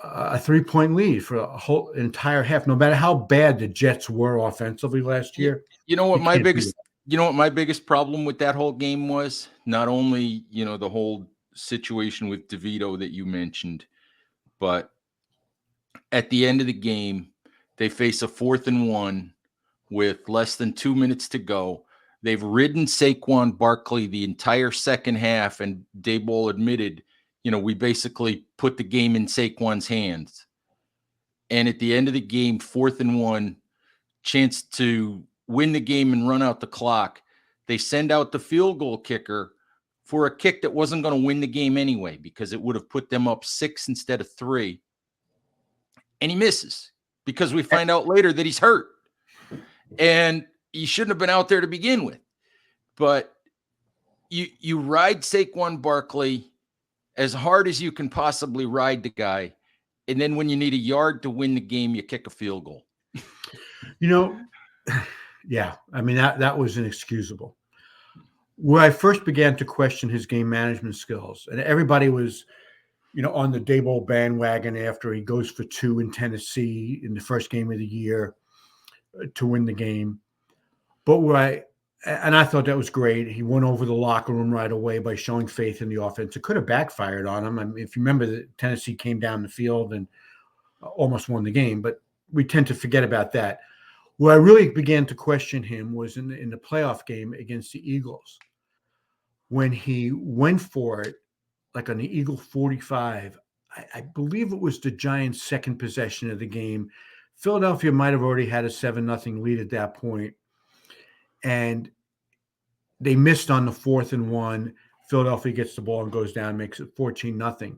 3-point lead for a whole entire half. No matter how bad the Jets were offensively last You, year, you know what you my can't do biggest that. you know what my biggest problem with that whole game was? Not only, the whole situation with DeVito that you mentioned, but at the end of the game, they face a 4th and 1 with less than 2 minutes to go. They've ridden Saquon Barkley the entire second half, and Daboll admitted, we basically put the game in Saquon's hands. And at the end of the game, 4th and 1, chance to win the game and run out the clock. They send out the field goal kicker for a kick that wasn't going to win the game anyway, because it would have put them up 6 instead of 3. And he misses because we find out later that he's hurt. And he shouldn't have been out there to begin with. But you ride Saquon Barkley as hard as you can possibly ride the guy. And then when you need a yard to win the game, you kick a field goal. You know, yeah, I mean, that was inexcusable. Where I first began to question his game management skills, and everybody was, on the Daboll bandwagon after he goes for 2 in Tennessee in the first game of the year to win the game. But I thought that was great. He won over the locker room right away by showing faith in the offense. It could have backfired on him. I mean, if you remember, that Tennessee came down the field and almost won the game, but we tend to forget about that. Where I really began to question him was in the playoff game against the Eagles, when he went for it, like on the Eagle 45. I believe it was the Giants' second possession of the game. Philadelphia might have already had a 7-0 lead at that point, and they missed on the 4th and 1. Philadelphia gets the ball and goes down, makes it 14-0.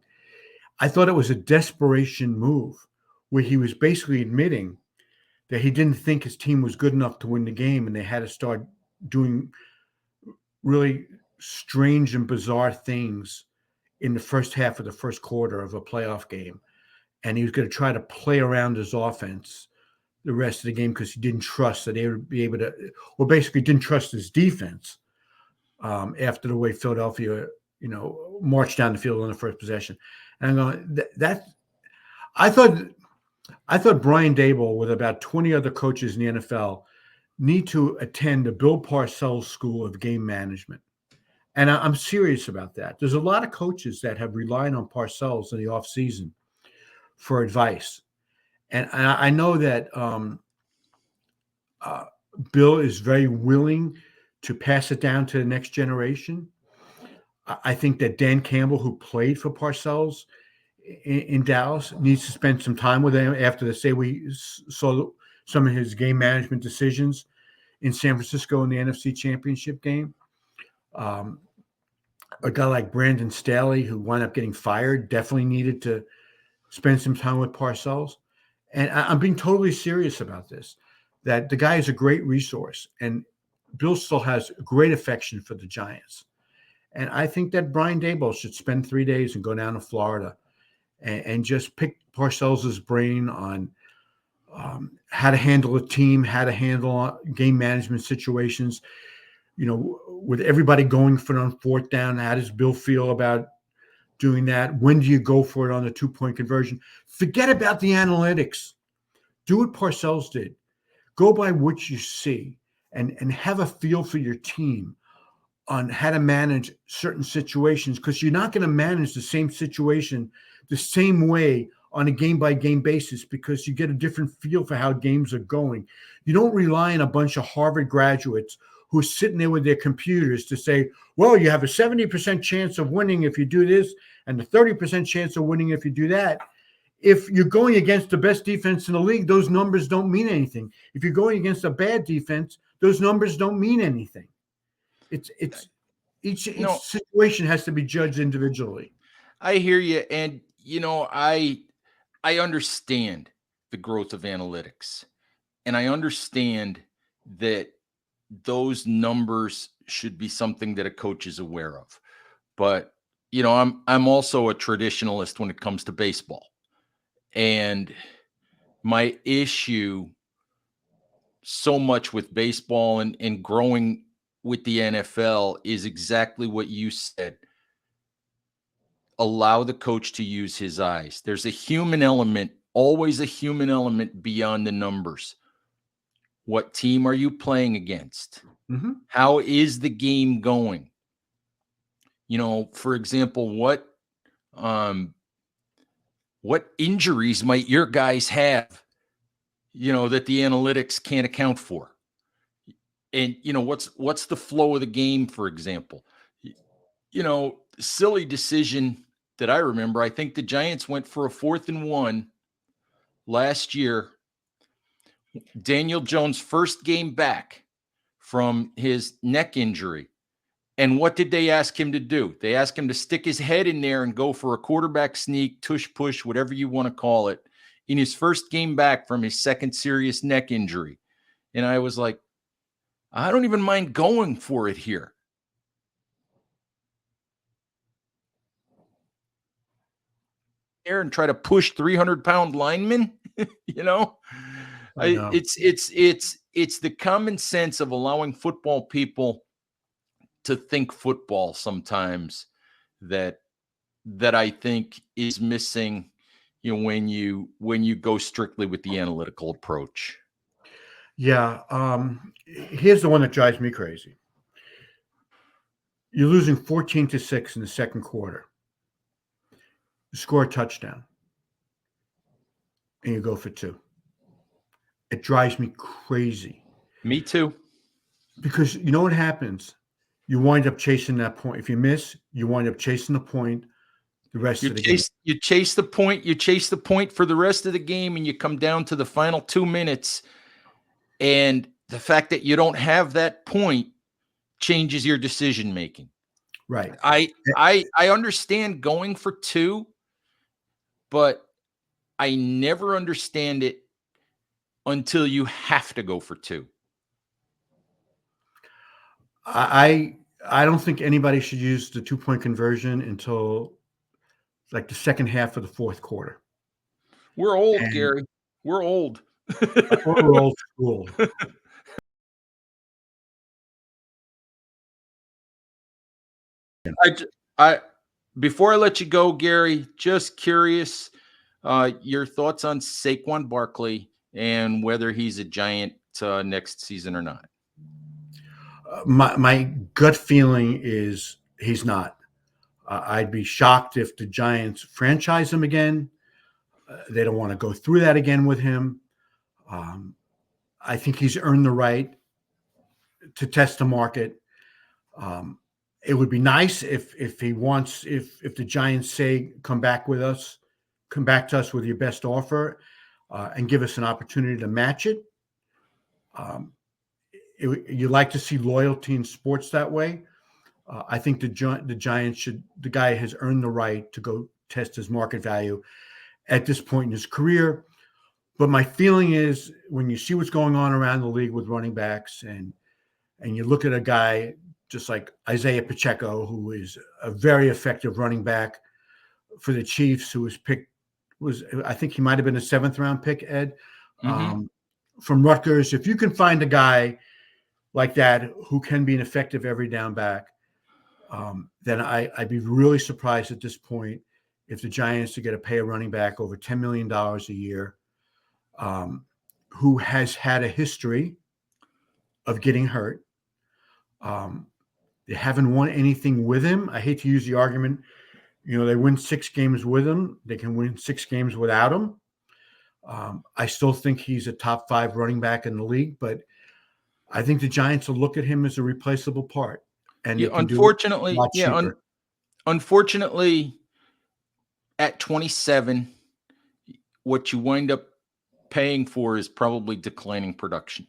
I thought it was a desperation move where he was basically admitting that he didn't think his team was good enough to win the game, and they had to start doing really strange and bizarre things in the first half of the first quarter of a playoff game. And he was going to try to play around his offense the rest of the game because he didn't trust that they would be able to, well, basically didn't trust his defense after the way Philadelphia, marched down the field on the first possession. And I'm going, I thought Brian Daboll, with about 20 other coaches in the NFL, need to attend the Bill Parcells School of Game Management. And I'm serious about that. There's a lot of coaches that have relied on Parcells in the offseason for advice. And I know that Bill is very willing to pass it down to the next generation. I think that Dan Campbell, who played for Parcells in Dallas, needs to spend some time with him after we saw some of his game management decisions in San Francisco in the NFC Championship game. A guy like Brandon Staley, who wound up getting fired, definitely needed to spend some time with Parcells. And I'm being totally serious about this, that the guy is a great resource, and Bill still has great affection for the Giants. And I think that Brian Daboll should spend 3 days and go down to Florida and just pick Parcells' brain on how to handle a team, how to handle game management situations. With everybody going for it on 4th down, how does Bill feel about doing that? When do you go for it on the 2-point conversion? Forget about the analytics. Do what Parcells did. Go by what you see and have a feel for your team on how to manage certain situations, because you're not going to manage the same situation the same way on a game-by-game basis, because you get a different feel for how games are going. You don't rely on a bunch of Harvard graduates who are sitting there with their computers to say, well, you have a 70% chance of winning if you do this and a 30% chance of winning if you do that. If you're going against the best defense in the league, those numbers don't mean anything. If you're going against a bad defense, those numbers don't mean anything. Each situation has to be judged individually. I hear you. And, I understand the growth of analytics, and I understand that those numbers should be something that a coach is aware of. But, I'm also a traditionalist when it comes to baseball. And my issue so much with baseball and growing with the NFL is exactly what you said. Allow the coach to use his eyes. There's a human element, always a human element beyond the numbers. What team are you playing against? Mm-hmm. How is the game going? For example, what injuries might your guys have, that the analytics can't account for? And, what's the flow of the game, for example? Silly decision that I remember. I think the Giants went for a 4th-and-1 last year. Daniel Jones' first game back from his neck injury. And what did they ask him to do? They asked him to stick his head in there and go for a quarterback sneak, tush push, whatever you want to call it, in his first game back from his second serious neck injury. And I was like, I don't even mind going for it here. And try to push 300-pound linemen, it's the common sense of allowing football people to think football sometimes that I think is missing, when you go strictly with the analytical approach. Yeah. Here's the one that drives me crazy. You're losing 14-6 in the second quarter. You score a touchdown and you go for 2. It drives me crazy. Me too. Because you know what happens? You wind up chasing that point. If you miss, you wind up chasing the point the rest of the game. You chase the point for the rest of the game, and you come down to the final 2 minutes, and the fact that you don't have that point changes your decision making. Right. I understand going for 2, but I never understand it until you have to go for 2. I don't think anybody should use the 2-point conversion until like the second half of the fourth quarter. We're old, And Gary. We're old. we're old school. I before I let you go, Gary, just curious, your thoughts on Saquon Barkley and whether he's a Giant next season or not. My gut feeling is he's not. I'd be shocked if the Giants franchise him again. They don't want to go through that again with him. I think he's earned the right to test the market. It would be nice if the Giants say come back to us with your best offer, and give us an opportunity to match it. You like to see loyalty in sports that way. I think the Giants the guy has earned the right to go test his market value at this point in his career. But my feeling is when you see what's going on around the league with running backs, and you look at a guy just like Isaiah Pacheco, who is a very effective running back for the Chiefs, who I think he might have been a 7th round pick, Ed, from Rutgers. If you can find a guy like that who can be an effective every down back, then I'd be really surprised at this point if the Giants are going to pay a running back over $10 million a year, who has had a history of getting hurt. They haven't won anything with him. I hate to use the argument, they win 6 games with him. They can win 6 games without him. I still think he's a top 5 running back in the league, but I think the Giants will look at him as a replaceable part. And Yeah, they can do it a unfortunately, lot cheaper. Unfortunately, at 27, what you wind up paying for is probably declining production.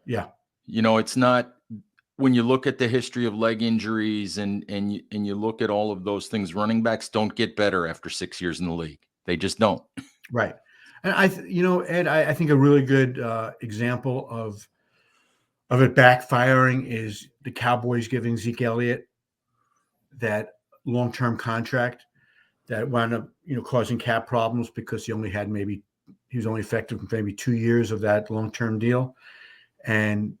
Yeah. It's not, when you look at the history of leg injuries and you look at all of those things, running backs don't get better after 6 years in the league. They just don't. Right. And Ed, I think a really good example of it backfiring is the Cowboys giving Zeke Elliott that long-term contract that wound up, causing cap problems because he was only effective for maybe 2 years of that long-term deal. And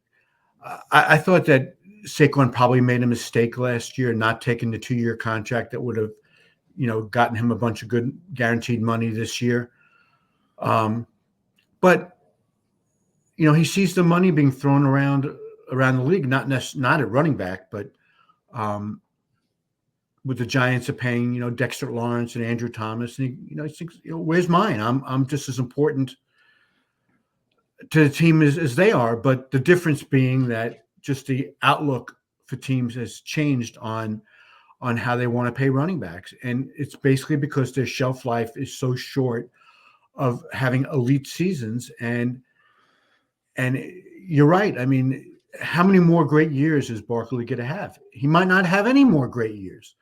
I thought that Saquon probably made a mistake last year, not taking the 2-year contract that would have, gotten him a bunch of good guaranteed money this year. But he sees the money being thrown around the league, not at running back, but with the Giants are paying, Dexter Lawrence and Andrew Thomas, and he thinks, where's mine? I'm just as important to the team as they are. But the difference being that just the outlook for teams has changed on how they want to pay running backs, and it's basically because their shelf life is so short of having elite seasons. And you're right. I mean, how many more great years is Barkley going to have? He might not have any more great years.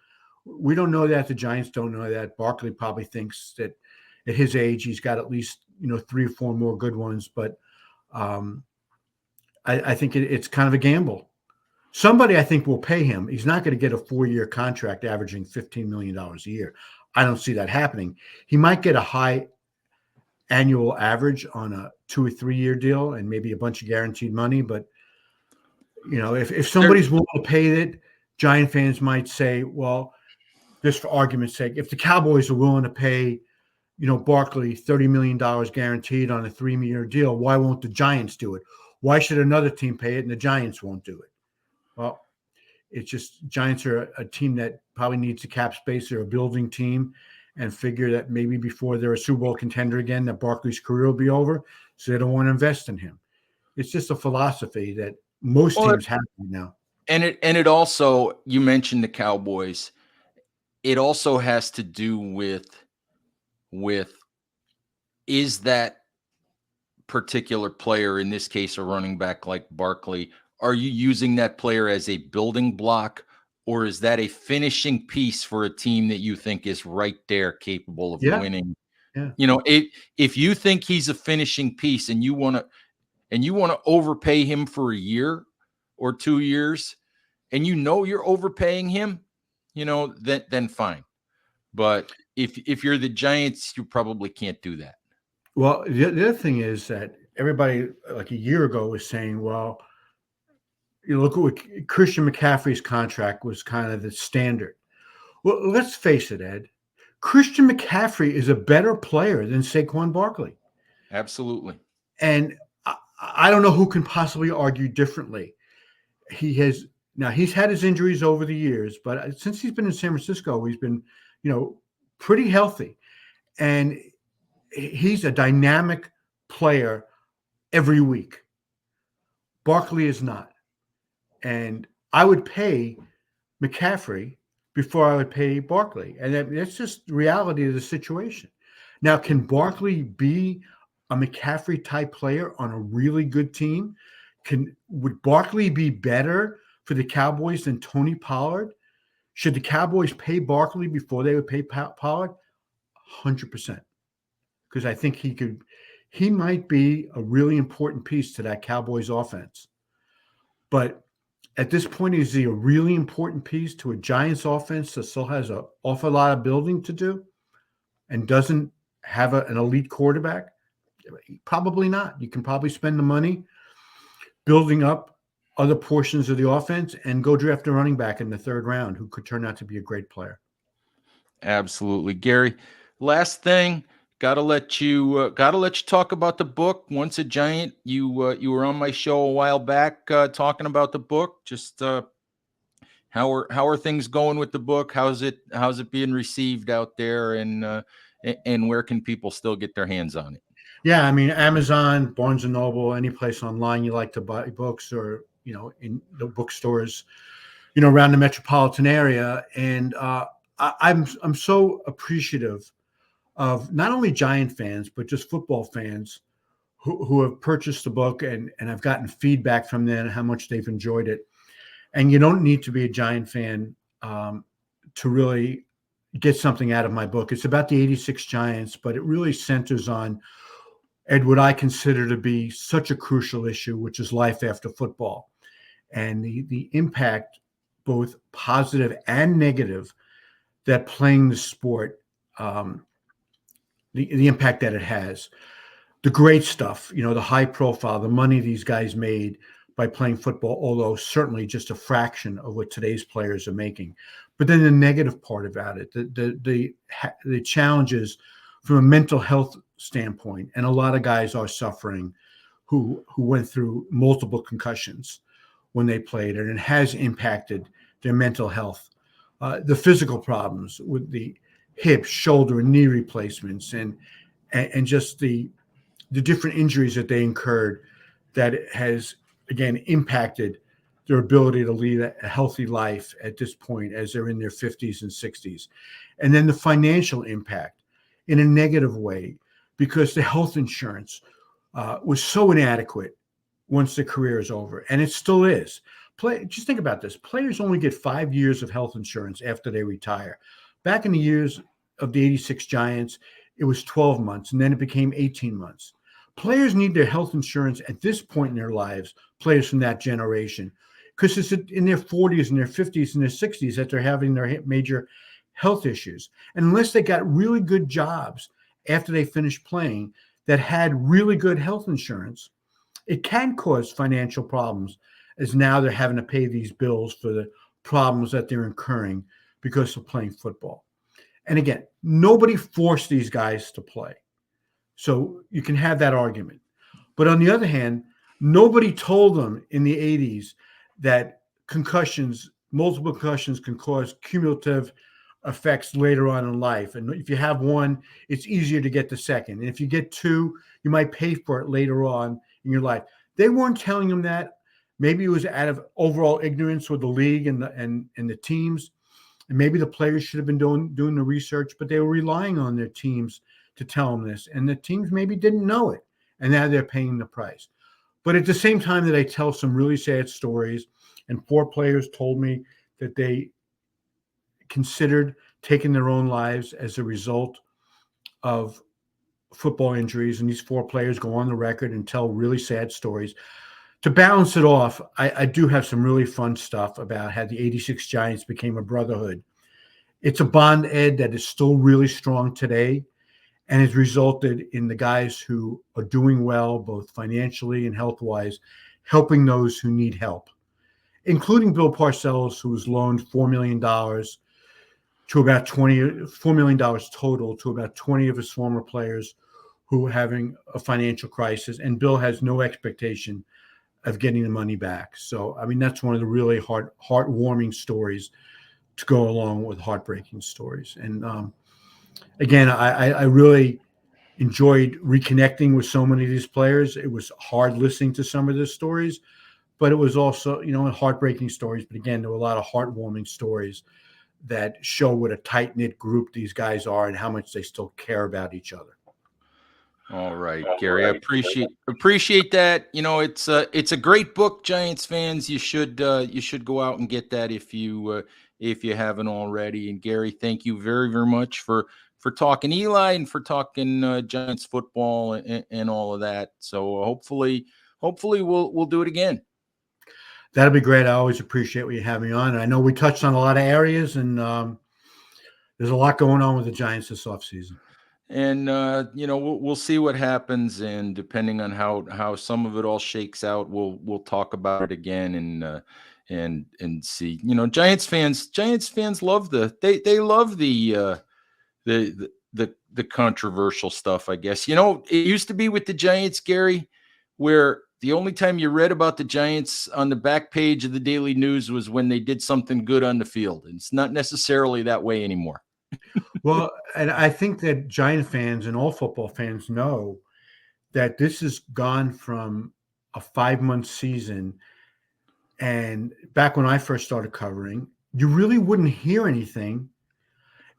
We don't know that. The Giants don't know that. Barkley probably thinks that at his age, he's got at least, 3 or 4 more good ones. But I think it's kind of a gamble. Somebody, I think, will pay him. He's not going to get a 4-year contract averaging $15 million a year. I don't see that happening. He might get a high annual average on a 2 or 3 year deal and maybe a bunch of guaranteed money. But, if somebody's willing to pay it, Giant fans might say, well, just for argument's sake, if the Cowboys are willing to pay, Barkley $30 million guaranteed on a 3-year deal, why won't the Giants do it? Why should another team pay it and the Giants won't do it? Well, it's just Giants are a team that probably needs the cap space. They're a building team and figure that maybe before they're a Super Bowl contender again, that Barkley's career will be over. So they don't want to invest in him. It's just a philosophy that most teams have now. And it also, you mentioned the Cowboys. it also has to do with is that particular player, in this case, a running back like Barkley, are you using that player as a building block, or is that a finishing piece for a team that you think is right there capable of Yeah, winning? yeah. If you think he's a finishing piece and you want to overpay him for a year or 2 years, and you're overpaying him, then fine. But if you're the Giants, you probably can't do that. Well, the other thing is that everybody like a year ago was saying, well, you look at what Christian McCaffrey's contract was kind of the standard. Well, let's face it, Ed. Christian McCaffrey is a better player than Saquon Barkley. Absolutely. And I don't know who can possibly argue differently. He's had his injuries over the years, but since he's been in San Francisco, he's been, pretty healthy. And he's a dynamic player every week. Barkley is not. And I would pay McCaffrey before I would pay Barkley. And that's just the reality of the situation. Now, can Barkley be a McCaffrey type player on a really good team? Would Barkley be better for the Cowboys than Tony Pollard? Should the Cowboys pay Barkley before they would pay Pollard? 100%. Because I think he might be a really important piece to that Cowboys offense. But at this point, is he a really important piece to a Giants offense that still has an awful lot of building to do and doesn't have an elite quarterback? Probably not. You can probably spend the money building up other portions of the offense and go draft a running back in the third round who could turn out to be a great player. Absolutely. Gary, last thing, gotta let you talk about the book. Once a Giant, you were on my show a while back talking about the book. Just how are things going with the book? How's it being received out there, and where can people still get their hands on it? Yeah, I mean, Amazon, Barnes and Noble, any place online you like to buy books, or in the bookstores, around the metropolitan area. And I'm so appreciative of not only Giant fans but just football fans who have purchased the book, and I've gotten feedback from them how much they've enjoyed it. And you don't need to be a Giant fan to really get something out of my book. It's about the '86 Giants, but it really centers on what I consider to be such a crucial issue, which is life after football, and the impact, both positive and negative, that playing the sport, the impact that it has. The great stuff, the high profile, the money these guys made by playing football, although certainly just a fraction of what today's players are making. But then the negative part about it, the challenges from a mental health standpoint, and a lot of guys are suffering who went through multiple concussions when they played, and it has impacted their mental health. The physical problems with the hip, shoulder, and knee replacements, and just the different injuries that they incurred, that has again impacted their ability to lead a healthy life at this point as they're in their 50s and 60s. And then the financial impact in a negative way, because the health insurance was so inadequate once the career is over, and it still is. Just think about this. Players only get 5 years of health insurance after they retire. Back in the years of the '86 Giants, it was 12 months, and then it became 18 months. Players need their health insurance at this point in their lives, players from that generation, because it's in their 40s and their 50s and their 60s that they're having their major health issues. And unless they got really good jobs after they finished playing that had really good health insurance, it can cause financial problems, as now they're having to pay these bills for the problems that they're incurring because of playing football. And again, nobody forced these guys to play. So you can have that argument. But on the other hand, nobody told them in the '80s that multiple concussions can cause cumulative effects later on in life. And if you have one, it's easier to get the second. And if you get two, you might pay for it later on in your life. They weren't telling them that. Maybe it was out of overall ignorance with the league and the teams. And maybe the players should have been doing the research, but they were relying on their teams to tell them this. And the teams maybe didn't know it. And now they're paying the price. But at the same time that I tell some really sad stories, and 4 players told me that they considered taking their own lives as a result of football injuries. And these 4 players go on the record and tell really sad stories. To balance it off, I do have some really fun stuff about how the 86 Giants became a brotherhood. It's a bond, Ed, that is still really strong today and has resulted in the guys who are doing well, both financially and health-wise, helping those who need help, including Bill Parcells, who was loaned $4 million to about $4 million total to about 20 of his former players who are having a financial crisis. And Bill has no expectation of getting the money back. So, I mean, that's one of the really heartwarming stories to go along with heartbreaking stories. And again, I really enjoyed reconnecting with so many of these players. It was hard listening to some of their stories, but it was also, heartbreaking stories. But again, there were a lot of heartwarming stories that show what a tight-knit group these guys are and how much they still care about each other. All right, Gary, I appreciate that. It's a great book, Giants fans. You should go out and get that if you haven't already. And Gary, thank you very, very much for talking Eli and for talking Giants football and all of that. So hopefully we'll do it again. That'll be great. I always appreciate when you have me on. And I know we touched on a lot of areas, and there's a lot going on with the Giants this offseason. And we'll see what happens, and depending on how some of it all shakes out, we'll talk about it again and see. Giants fans love they love the controversial stuff, I guess. It used to be with the Giants, Gary, where the only time you read about the Giants on the back page of the Daily News was when they did something good on the field. And it's not necessarily that way anymore. Well, and I think that Giant fans and all football fans know that this has gone from a 5-month season. And back when I first started covering, you really wouldn't hear anything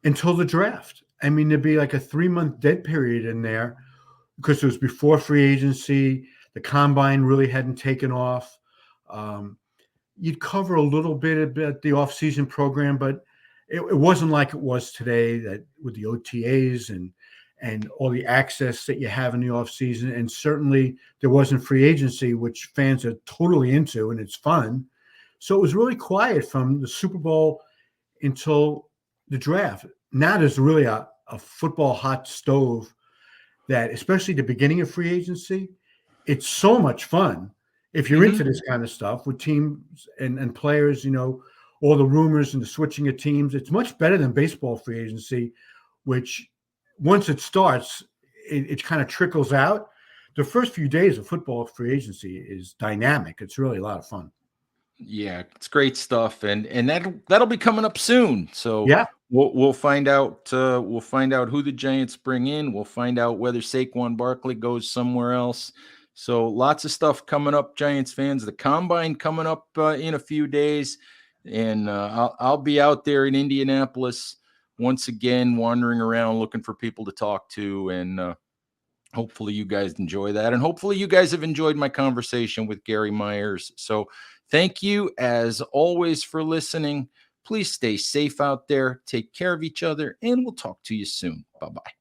until the draft. I mean, there'd be like a 3-month dead period in there because it was before free agency. The combine really hadn't taken off. You'd cover a little bit about the off-season program, but it wasn't like it was today, that with the OTAs and all the access that you have in the off-season. And certainly there wasn't free agency, which fans are totally into, and it's fun. So it was really quiet from the Super Bowl until the draft. Now there's really a football hot stove that, especially the beginning of free agency, it's so much fun. If you're into this kind of stuff with teams and players, all the rumors and the switching of teams, it's much better than baseball free agency, which once it starts, it kind of trickles out. The first few days of football free agency is dynamic. It's really a lot of fun. Yeah, it's great stuff, and that'll be coming up soon. So Yeah, we'll find out who the Giants bring in. We'll find out whether Saquon Barkley goes somewhere else. So lots of stuff coming up, Giants fans. The combine coming up in a few days, and I'll be out there in Indianapolis once again, wandering around looking for people to talk to, and hopefully you guys enjoy that, and hopefully you guys have enjoyed my conversation with Gary Myers. So thank you as always for listening. Please stay safe out there, take care of each other, and we'll talk to you soon. Bye-bye.